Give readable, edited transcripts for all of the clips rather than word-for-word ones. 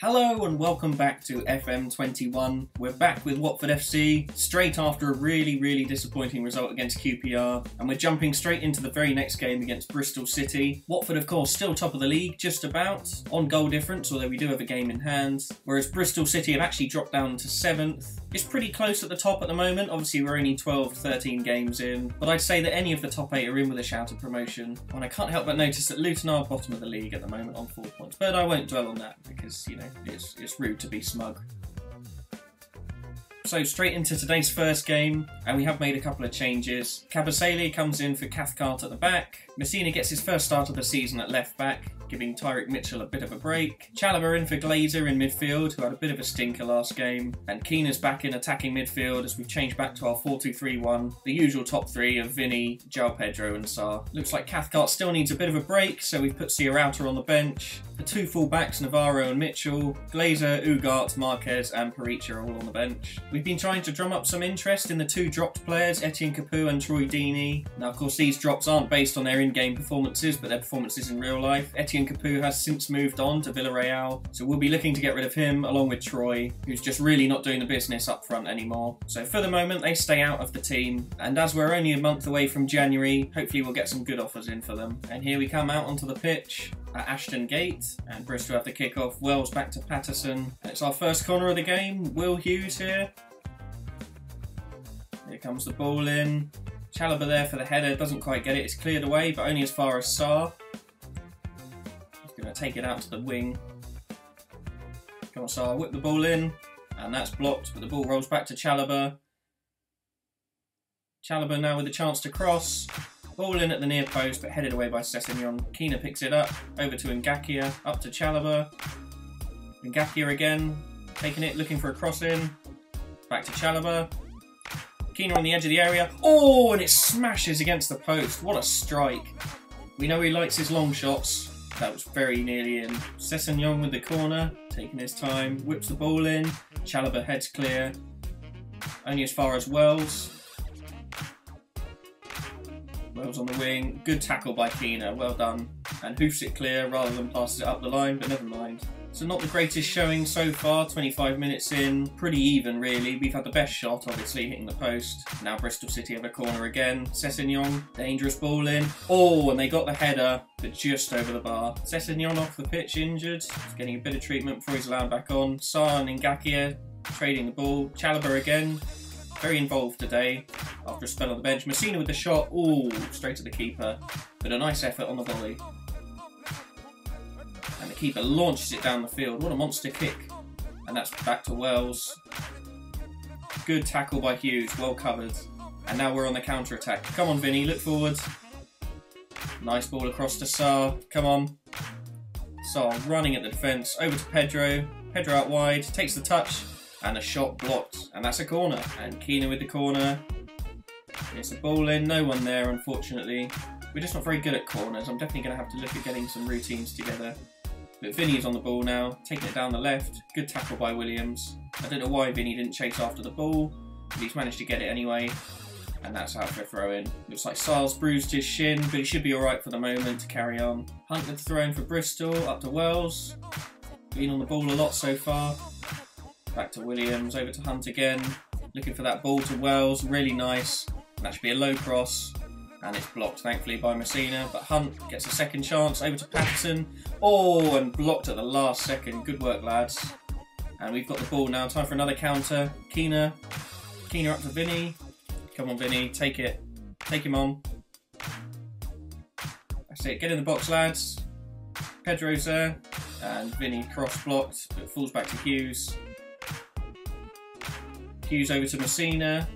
Hello and welcome back to FM21. We're back with Watford FC straight after a really disappointing result against QPR, and we're jumping straight into the very next game against Bristol City. Watford, of course, still top of the league, just about, on goal difference, although we do have a game in hand, whereas Bristol City have actually dropped down to 7th. It's pretty close at the top at the moment. Obviously, we're only 12 to 13 games in, but I'd say that any of the top 8 are in with a shout of promotion. And I can't help but notice that Luton are bottom of the league at the moment on 4 points, but I won't dwell on that because, you know, it's rude to be smug. So straight into today's first game, and we have made a couple of changes. Kabasele comes in for Cathcart at the back. Messina gets his first start of the season at left back, giving Tyrick Mitchell a bit of a break. Chalobah in for Glazer in midfield, who had a bit of a stinker last game. And Keena's back in attacking midfield as we've changed back to our 4-2-3-1. The usual top three of Vinny, João Pedro and Sarr. Looks like Cathcart still needs a bit of a break, so we've put Ciarauta on the bench. The two full-backs, Navarro and Mitchell. Glazer, Ugart, Marquez and Perica are all on the bench. We've been trying to drum up some interest in the two dropped players, Etienne Capoue and Troy Deeney. Now, of course, these drops aren't based on their in-game performances, but their performances in real life. Etienne Capoue has since moved on to Villarreal, so we'll be looking to get rid of him, along with Troy, who's just really not doing the business up front anymore. So for the moment, they stay out of the team, and as we're only a month away from January, hopefully we'll get some good offers in for them. And here we come out onto the pitch at Ashton Gate, and Bristol have the kick-off. Wells back to Patterson. And it's our first corner of the game. Will Hughes here. Here comes the ball in. Chalobah there for the header, doesn't quite get it. It's cleared away, but only as far as Sarr. He's going to take it out to the wing. Come on, Sarr, whip the ball in, and that's blocked, but the ball rolls back to Chalobah. Chalobah now with a chance to cross. Ball in at the near post, but headed away by Sessegnon. Keena picks it up, over to Ngakia, up to Chalobah. Ngakia again, taking it, looking for a cross in. Back to Chalobah. Keena on the edge of the area. Oh, and it smashes against the post. What a strike. We know he likes his long shots. That was very nearly in. Sessegnon with the corner, taking his time, whips the ball in. Chalobah heads clear. Only as far as Wells. Wells on the wing. Good tackle by Keena. Well done. And hoofs it clear rather than passes it up the line, but never mind. So not the greatest showing so far, 25 minutes in. Pretty even, really. We've had the best shot, obviously, hitting the post. Now Bristol City have a corner again. Sessegnon, dangerous ball in. Oh, and they got the header, but just over the bar. Sessegnon off the pitch, injured. He's getting a bit of treatment before he's allowed back on. Sarr and Ngakia trading the ball. Chalobah again. Very involved today after a spell on the bench. Messina with the shot. Oh, straight to the keeper. But a nice effort on the volley. And the keeper launches it down the field. What a monster kick. And that's back to Wells. Good tackle by Hughes. Well covered. And now we're on the counter-attack. Come on, Vinny. Look forward. Nice ball across to Sarr. Come on. Sarr running at the defence. Over to Pedro. Pedro out wide. Takes the touch. And a shot blocked. And that's a corner. And Keena with the corner. It's a ball in. No one there, unfortunately. We're just not very good at corners. I'm definitely going to have to look at getting some routines together. But Vinny is on the ball now, taking it down the left. Good tackle by Williams. I don't know why Vinny didn't chase after the ball, but he's managed to get it anyway. And that's out for a throw-in. Looks like Sarr's bruised his shin, but he should be alright for the moment to carry on. Hunt with the throw-in for Bristol, up to Wells. Been on the ball a lot so far. Back to Williams, over to Hunt again. Looking for that ball to Wells, really nice. And that should be a low cross. And it's blocked, thankfully, by Messina. But Hunt gets a second chance, over to Patterson. Oh, and blocked at the last second. Good work, lads. And we've got the ball now. Time for another counter. Keena. Keena up to Vinny. Come on, Vinny. Take it. Take him on. That's it. Get in the box, lads. Pedro's there. And Vinny cross-blocked, but falls back to Hughes. Hughes over to Messina.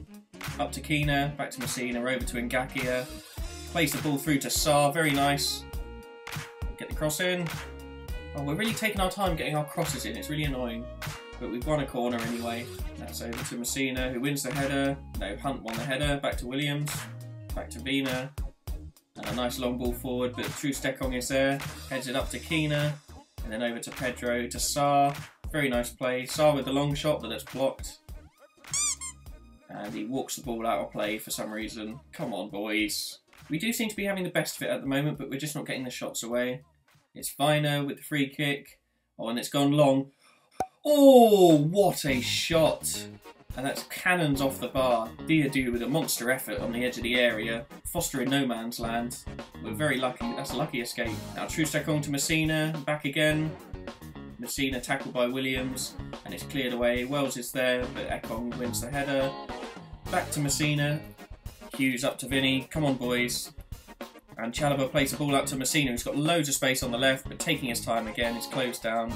Up to Keena, back to Messina, over to Ngakia. Plays the ball through to Sarr, very nice. Get the cross in. Oh, we're really taking our time getting our crosses in, it's really annoying. But we've won a corner anyway. That's over to Messina, who wins the header. No, Hunt won the header, back to Williams. Back to Vina. And a nice long ball forward, but True Stekong is there. Heads it up to Keena. And then over to Pedro, to Sarr. Very nice play. Sarr with the long shot, but that's blocked. And he walks the ball out of play for some reason. Come on, boys. We do seem to be having the best of it at the moment, but we're just not getting the shots away. It's Viner with the free kick. Oh, and it's gone long. Oh, what a shot. And that's cannons off the bar. Diadu with a monster effort on the edge of the area. Foster in no man's land. We're very lucky. That's a lucky escape. Now Trustakong to Messina. Back again. Messina tackled by Williams. And it's cleared away. Wells is there, but Ekong wins the header. Back to Messina. Hughes up to Vinny. Come on, boys. And Chalobah plays the ball out to Messina, who's got loads of space on the left, but taking his time again. It's closed down.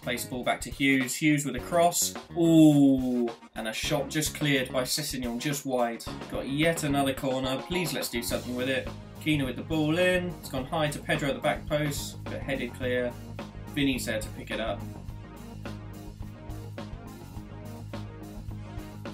Plays the ball back to Hughes. Hughes with a cross. Ooh. And a shot just cleared by Sessegnon, just wide. Got yet another corner. Please let's do something with it. Keena with the ball in. It's gone high to Pedro at the back post, but headed clear. Vinny's there to pick it up.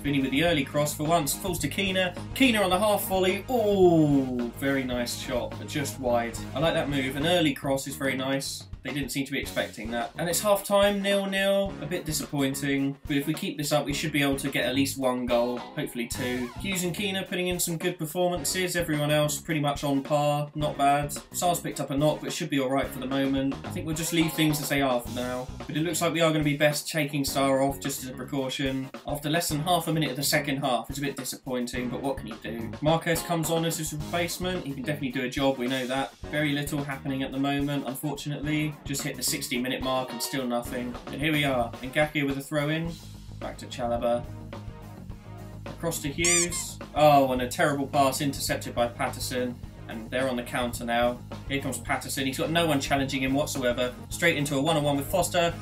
Vinny with the early cross for once, falls to Keena. Keena on the half volley. Oh, very nice shot, but just wide. I like that move. An early cross is very nice. They didn't seem to be expecting that. And it's half time, 0-0. A bit disappointing. But if we keep this up, we should be able to get at least one goal, hopefully two. Hughes and Keena putting in some good performances. Everyone else pretty much on par. Not bad. Sar's picked up a knock, but it should be alright for the moment. I think we'll just leave things as they are for now. But it looks like we are going to be best taking Sar off just as a precaution. After less than half a minute of the second half, it's a bit disappointing, but what can you do? Marquez comes on as his replacement. He can definitely do a job, we know that. Very little happening at the moment, unfortunately. Just hit the 60-minute mark and still nothing. But here we are. Ngakia with a throw-in. Back to Chalobah. Across to Hughes. Oh, and a terrible pass intercepted by Patterson. And they're on the counter now. Here comes Patterson. He's got no one challenging him whatsoever. Straight into a one-on-one with Foster.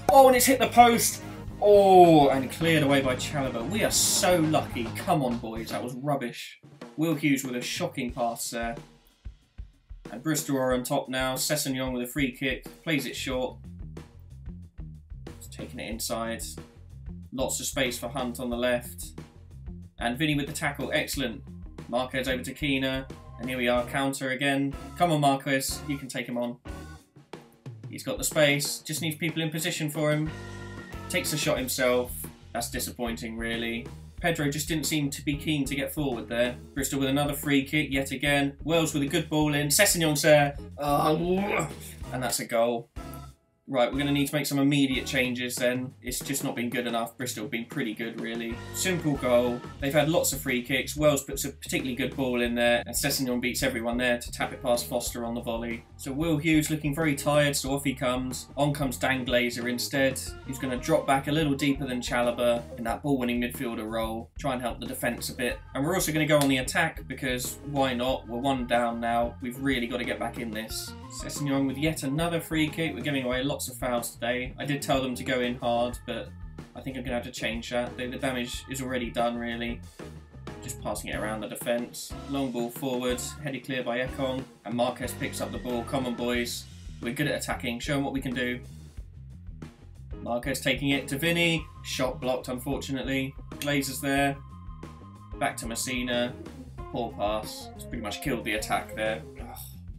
Oh, and it's hit the post. Oh, and cleared away by Chalobah. We are so lucky. Come on, boys. That was rubbish. Will Hughes with a shocking pass there. And Bristol are on top now. Sessegnon with a free kick. Plays it short. Just taking it inside. Lots of space for Hunt on the left. And Vinny with the tackle. Excellent. Marquez over to Keena. And here we are. Counter again. Come on, Marquez. You can take him on. He's got the space. Just needs people in position for him. Takes the shot himself. That's disappointing, really. Pedro just didn't seem to be keen to get forward there. Bristol with another free kick yet again. Wells with a good ball in. Sessegnon's there. And that's a goal. Right, we're going to need to make some immediate changes then. It's just not been good enough. Bristol have been pretty good, really. Simple goal. They've had lots of free kicks. Wells puts a particularly good ball in there. And Sessegnon beats everyone there to tap it past Foster on the volley. So Will Hughes looking very tired, so off he comes. On comes Dan Glazer instead. He's going to drop back a little deeper than Chalobah in that ball-winning midfielder role. Try and help the defence a bit. And we're also going to go on the attack because why not? We're one down now. We've really got to get back in this. Sessegnon with yet another free kick. We're giving away lots of fouls today. I did tell them to go in hard, but I think I'm going to have to change that. The damage is already done, really. Just passing it around the defence. Long ball forward, headed clear by Ekong. And Marquez picks up the ball. Come on, boys. We're good at attacking. Show them what we can do. Marquez taking it to Vinny. Shot blocked, unfortunately. Glazer's there. Back to Messina. Poor pass. It's pretty much killed the attack there.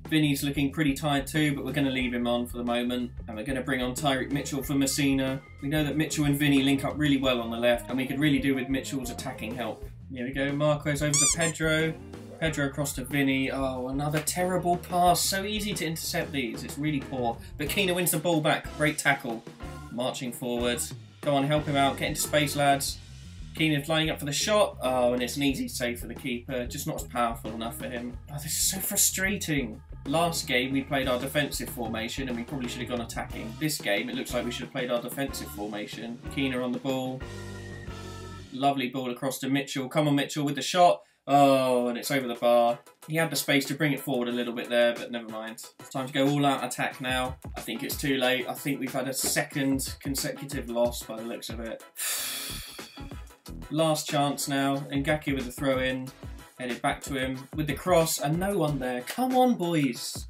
Vinny's looking pretty tired too, but we're going to leave him on for the moment. And we're going to bring on Tyreek Mitchell for Messina. We know that Mitchell and Vinny link up really well on the left, and we could really do with Mitchell's attacking help. Here we go, Marquez over to Pedro. Pedro across to Vinny. Oh, another terrible pass. So easy to intercept these. It's really poor. But Keena wins the ball back. Great tackle. Marching forward. Go on, help him out. Get into space, lads. Keenan's lining up for the shot. Oh, and it's an easy save for the keeper. Just not as powerful enough for him. Oh, this is so frustrating. Last game, we played our defensive formation and we probably should have gone attacking. This game, it looks like we should have played our defensive formation. Keena on the ball. Lovely ball across to Mitchell. Come on, Mitchell, with the shot. Oh, and it's over the bar. He had the space to bring it forward a little bit there, but never mind. It's time to go all-out attack now. I think it's too late. I think we've had a second consecutive loss by the looks of it. Last chance now. Ngakia with the throw-in. Headed back to him with the cross and no one there. Come on, boys.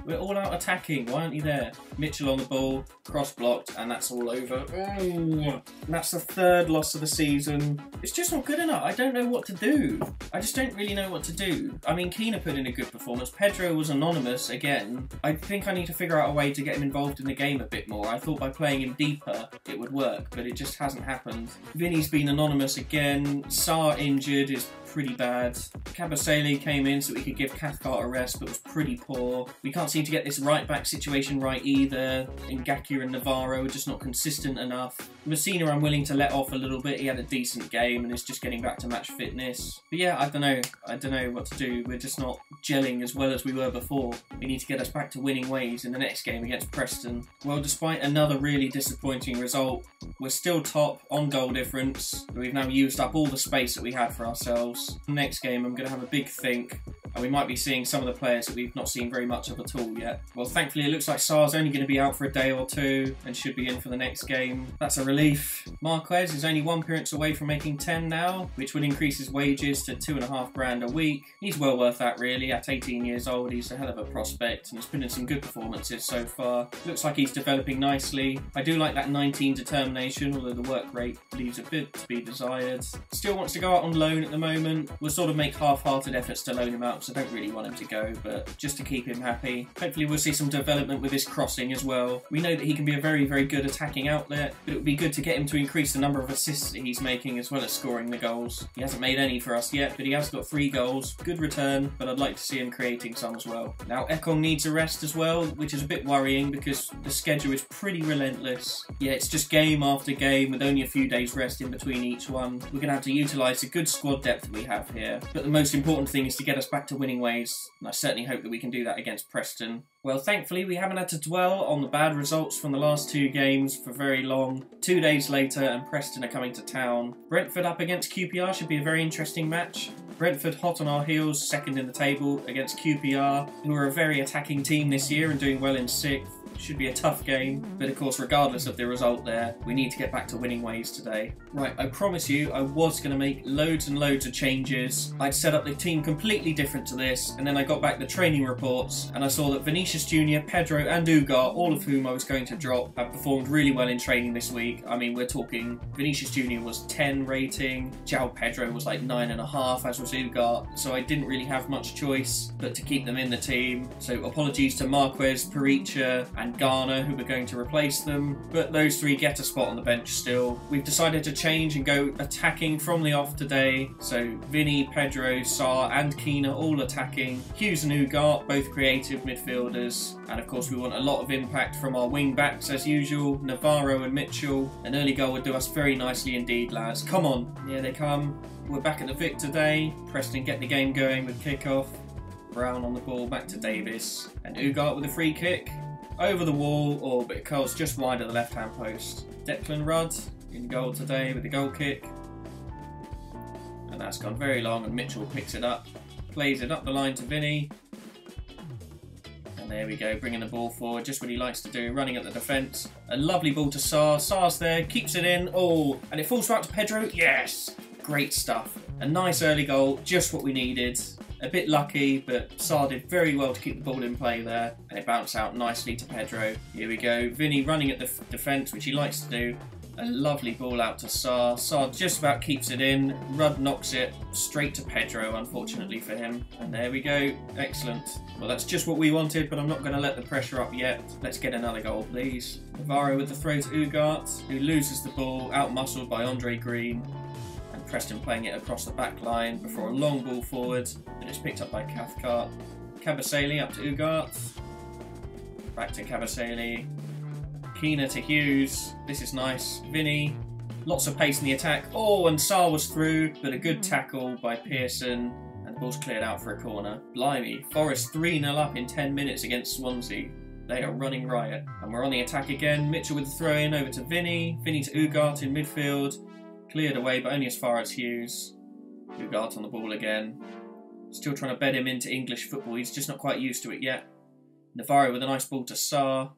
We're all out attacking. Why aren't you there? Mitchell on the ball, cross blocked, and that's all over. And that's the third loss of the season. It's just not good enough. I don't know what to do. I just don't really know what to do. I mean, Keena put in a good performance. Pedro was anonymous again. I think I need to figure out a way to get him involved in the game a bit more. I thought by playing him deeper it would work, but it just hasn't happened. Vinny's been anonymous again. Sar injured is pretty bad. Kabasele came in so we could give Cathcart a rest, but was pretty poor. We can't can't seem to get this right-back situation right either. Ngakia and Navarro are just not consistent enough. Messina I'm willing to let off a little bit. He had a decent game and is just getting back to match fitness. But yeah, I don't know what to do. We're just not gelling as well as we were before. We need to get us back to winning ways in the next game against Preston. Well, despite another really disappointing result, we're still top on goal difference. We've now used up all the space that we had for ourselves. Next game I'm going to have a big think, and we might be seeing some of the players that we've not seen very much of at all yet. Well, thankfully it looks like Sarr's only going to be out for a day or two and should be in for the next game. That's a relief. Marquez is only 1 appearance away from making 10 now, which would increase his wages to $2.5 grand a week. He's well worth that really. At 18 years old, he's a hell of a prospect and has been in some good performances so far. Looks like he's developing nicely. I do like that 19 determination, although the work rate leaves a bit to be desired. Still wants to go out on loan at the moment. We'll sort of make half-hearted efforts to loan him out, so I don't really want him to go, but just to keep him happy. Hopefully we'll see some development with his crossing as well. We know that he can be a very, very good attacking outlet, but it would be good to get him to increase the number of assists that he's making as well as scoring the goals. He hasn't made any for us yet, but he has got 3 goals. Good return, but I'd like to see him creating some as well. Now Ekong needs a rest as well, which is a bit worrying because the schedule is pretty relentless. Yeah, it's just game after game with only a few days rest in between each one. We're going to have to utilise the good squad depth that we have here, but the most important thing is to get us back to winning ways, and I certainly hope that we can do that against Preston. Well, thankfully we haven't had to dwell on the bad results from the last 2 games for very long. 2 days later and Preston are coming to town. Brentford up against QPR should be a very interesting match. Brentford hot on our heels, second in the table against QPR, who are a very attacking team this year and doing well in 6th. Should be a tough game, but of course regardless of the result there, we need to get back to winning ways today. Right, I promise you I was going to make loads and loads of changes. I'd set up the team completely different to this, and then I got back the training reports and I saw that Vinicius Jr, Pedro and Ugart, all of whom I was going to drop, have performed really well in training this week. I mean, we're talking Vinicius Jr was 10 rating, João Pedro was like 9.5, as was Ugart, so I didn't really have much choice but to keep them in the team. So apologies to Marquez, Pericha and Garner, who were going to replace them, but those 3 get a spot on the bench still. We've decided to change and go attacking from the off today, so Vinny, Pedro, Sarr and Keena all attacking. Hughes and Ugart, both creative midfielders, and of course we want a lot of impact from our wing backs as usual. Navarro and Mitchell. An early goal would do us very nicely indeed, lads. Come on, here they come. We're back at the Vic today. Preston get the game going with kick-off. Brown on the ball, back to Davis, and Ugart with a free kick. Over the wall, but it curls just wide of the left-hand post. Declan Rudd in goal today with the goal kick. And that's gone very long, and Mitchell picks it up. Plays it up the line to Vinny. And there we go, bringing the ball forward, just what he likes to do, running at the defence. A lovely ball to Sarr. Sarr's there, keeps it in. Oh, and it falls right to Pedro. Yes! Great stuff. A nice early goal, just what we needed. A bit lucky, but Sarr did very well to keep the ball in play there, and it bounced out nicely to Pedro. Here we go, Vinny running at the defence, which he likes to do. A lovely ball out to Sarr. Sarr just about keeps it in. Rudd knocks it straight to Pedro, unfortunately for him. And there we go, excellent. Well, that's just what we wanted, but I'm not going to let the pressure up yet. Let's get another goal, please. Navarro with the throw to Ugart, who loses the ball, out-muscled by Andre Green. Preston playing it across the back line before a long ball forward, and it's picked up by Cathcart. Kabasele up to Ugart. Back to Kabasele. Keena to Hughes. This is nice. Vinny. Lots of pace in the attack. Oh, and Sarr was through, but a good tackle by Pearson, and the ball's cleared out for a corner. Blimey. Forest 3-0 up in 10 minutes against Swansea. They are running riot. And we're on the attack again. Mitchell with the throw in over to Vinny. Vinny to Ugart in midfield. Cleared away, but only as far as Hughes. Ugart on the ball again. Still trying to bed him into English football. He's just not quite used to it yet. Navarro with a nice ball to Sarr.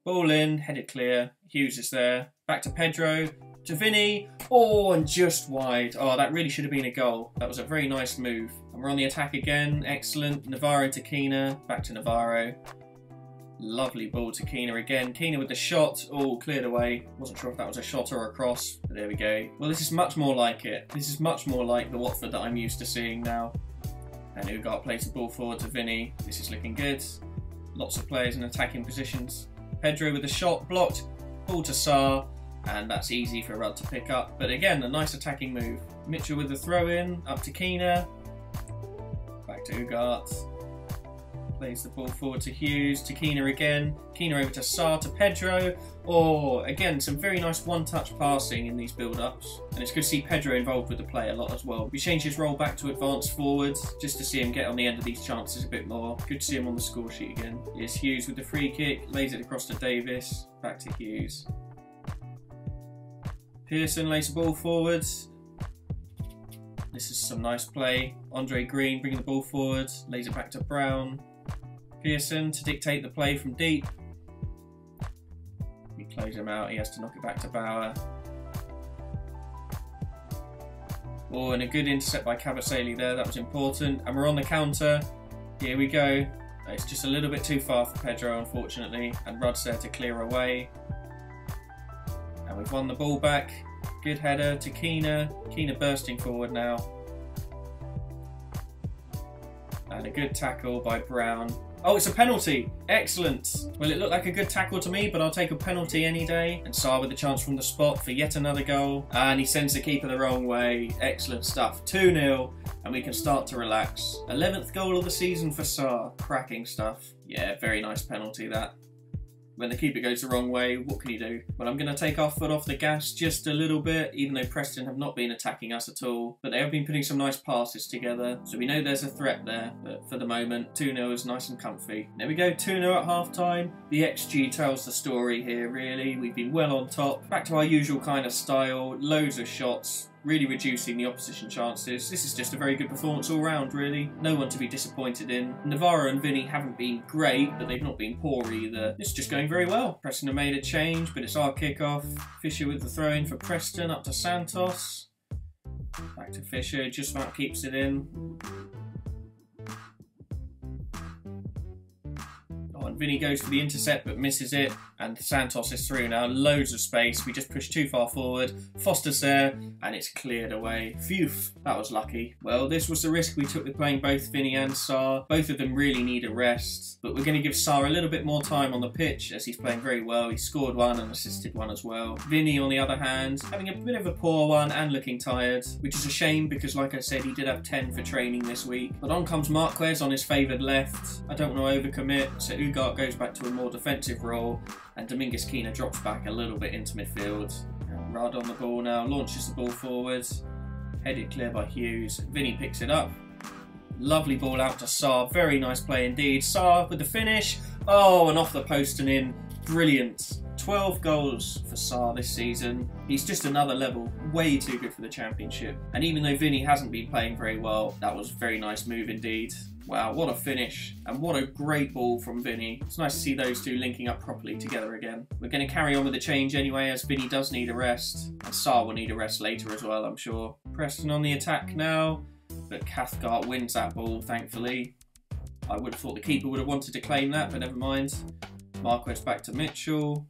Ball in, headed clear. Hughes is there. Back to Pedro. To Vinny. Oh, and just wide. Oh, that really should have been a goal. That was a very nice move. And we're on the attack again. Excellent. Navarro to Keena. Back to Navarro. Lovely ball to Keena again. Keena with the shot. Oh, cleared away. Wasn't sure if that was a shot or a cross, but there we go. Well, this is much more like it. This is much more like the Watford that I'm used to seeing now. And Ugart plays the ball forward to Vinny. This is looking good. Lots of players in attacking positions. Pedro with the shot, blocked. Ball to Sarr, and that's easy for Rudd to pick up. But again, a nice attacking move. Mitchell with the throw in, up to Keena. Back to Ugart. Plays the ball forward to Hughes, to Keena again. Keena over to Sarr, to Pedro. Oh, again, some very nice one-touch passing in these build-ups. And it's good to see Pedro involved with the play a lot as well. We changed his role back to advanced forwards, just to see him get on the end of these chances a bit more. Good to see him on the score sheet again. Here's Hughes with the free kick, lays it across to Davis. Back to Hughes. Pearson lays the ball forwards. This is some nice play. Andre Green bringing the ball forward, lays it back to Brown. Pearson to dictate the play from deep. He close him out, he has to knock it back to Bauer. Oh, and a good intercept by Cavaselli there, that was important. And we're on the counter. Here we go. It's just a little bit too far for Pedro, unfortunately. And Rudd's there to clear away. And we've won the ball back. Good header to Keena. Keena bursting forward now. And a good tackle by Brown. Oh, it's a penalty. Excellent. Well, it looked like a good tackle to me, but I'll take a penalty any day. And Sarr with the chance from the spot for yet another goal. And he sends the keeper the wrong way. Excellent stuff. 2-0. And we can start to relax. 11th goal of the season for Sarr. Cracking stuff. Yeah, very nice penalty that. When the keeper goes the wrong way, what can you do? Well, I'm going to take our foot off the gas just a little bit, even though Preston have not been attacking us at all. But they have been putting some nice passes together, so we know there's a threat there. But for the moment, 2-0 is nice and comfy. There we go, 2-0 at half-time. The XG tells the story here, really. We've been well on top. Back to our usual kind of style, loads of shots. Really reducing the opposition chances. This is just a very good performance all round, really. No one to be disappointed in. Navarro and Vinny haven't been great, but they've not been poor either. It's just going very well. Preston have made a change, but it's our kickoff. Fisher with the throw-in for Preston, up to Santos. Back to Fisher, just about keeps it in. And Vinny goes for the intercept but misses it, and Santos is through now. Loads of space. We just pushed too far forward. Foster's there and it's cleared away. Phew, that was lucky. Well, this was the risk we took with playing both Vinny and Sarr. Both of them really need a rest, but we're going to give Sarr a little bit more time on the pitch as he's playing very well. He scored one and assisted one as well. Vinny, on the other hand, having a bit of a poor one and looking tired, which is a shame because, like I said, he did have 10 for training this week. But on comes Marquez on his favoured left. I don't want to overcommit, so Ugart goes back to a more defensive role, and Dominguez Keena drops back a little bit into midfield. And Rudd on the ball now, launches the ball forward, headed clear by Hughes. Vinny picks it up. Lovely ball out to Sarr, very nice play indeed. Sarr with the finish. Oh, and off the post and in. Brilliant. 12 goals for Sarr this season. He's just another level, way too good for the Championship. And even though Vinny hasn't been playing very well, that was a very nice move indeed. Wow, what a finish, and what a great ball from Vinny. It's nice to see those two linking up properly together again. We're going to carry on with the change anyway, as Vinny does need a rest, and Sarr will need a rest later as well, I'm sure. Preston on the attack now, but Cathcart wins that ball, thankfully. I would have thought the keeper would have wanted to claim that, but never mind. Marquez back to Mitchell.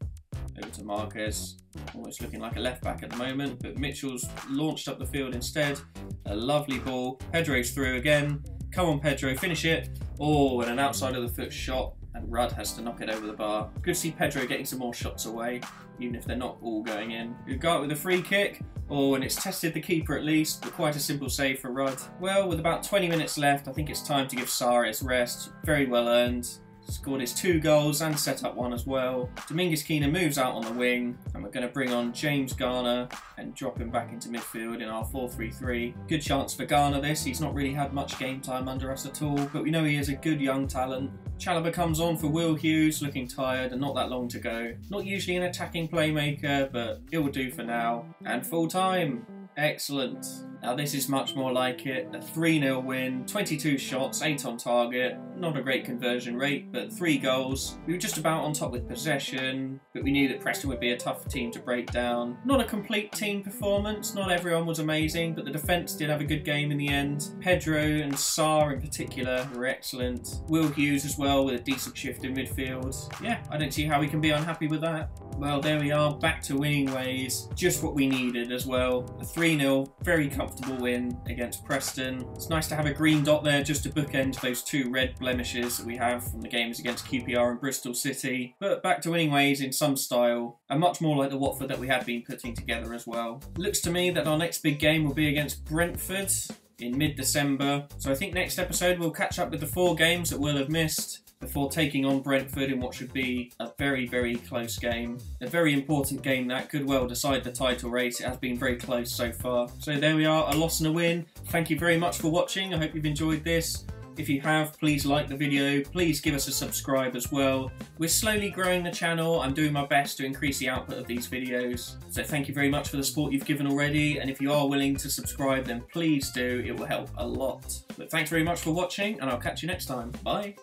Over to Marquez, almost looking like a left back at the moment, but Mitchell's launched up the field instead. A lovely ball. Pedro's through again. Come on, Pedro, finish it. Oh, and an outside of the foot shot, and Rudd has to knock it over the bar. Good to see Pedro getting some more shots away, even if they're not all going in. Ugart with a free kick. Oh, and it's tested the keeper at least, but quite a simple save for Rudd. Well, with about 20 minutes left, I think it's time to give Sarr his rest. Very well earned. Scored his 2 goals and set up 1 as well. Dominguez Keena moves out on the wing, and we're going to bring on James Garner and drop him back into midfield in our 4-3-3. Good chance for Garner this. He's not really had much game time under us at all, but we know he is a good young talent. Chalobah comes on for Will Hughes, looking tired and not that long to go. Not usually an attacking playmaker, but it will do for now. And full time. Excellent. Now this is much more like it. A 3-0 win, 22 shots, 8 on target. Not a great conversion rate, but 3 goals. We were just about on top with possession, but we knew that Preston would be a tough team to break down. Not a complete team performance. Not everyone was amazing, but the defence did have a good game in the end. Pedro and Sarr in particular were excellent. Will Hughes as well with a decent shift in midfield. Yeah, I don't see how we can be unhappy with that. Well, there we are, back to winning ways. Just what we needed as well. A 3-0, very comfortable win against Preston. It's nice to have a green dot there just to bookend those 2 red blemishes that we have from the games against QPR and Bristol City. But back to winning ways in some style, and much more like the Watford that we had been putting together as well. Looks to me that our next big game will be against Brentford. in mid-December. So I think next episode we'll catch up with the 4 games that we'll have missed before taking on Brentford in what should be a very, very close game. A very important game that could well decide the title race. It has been very close so far. So there we are, a loss and a win. Thank you very much for watching. I hope you've enjoyed this. If you have, please like the video. Please give us a subscribe as well. We're slowly growing the channel. I'm doing my best to increase the output of these videos. So thank you very much for the support you've given already. And if you are willing to subscribe, then please do. It will help a lot. But thanks very much for watching, and I'll catch you next time. Bye.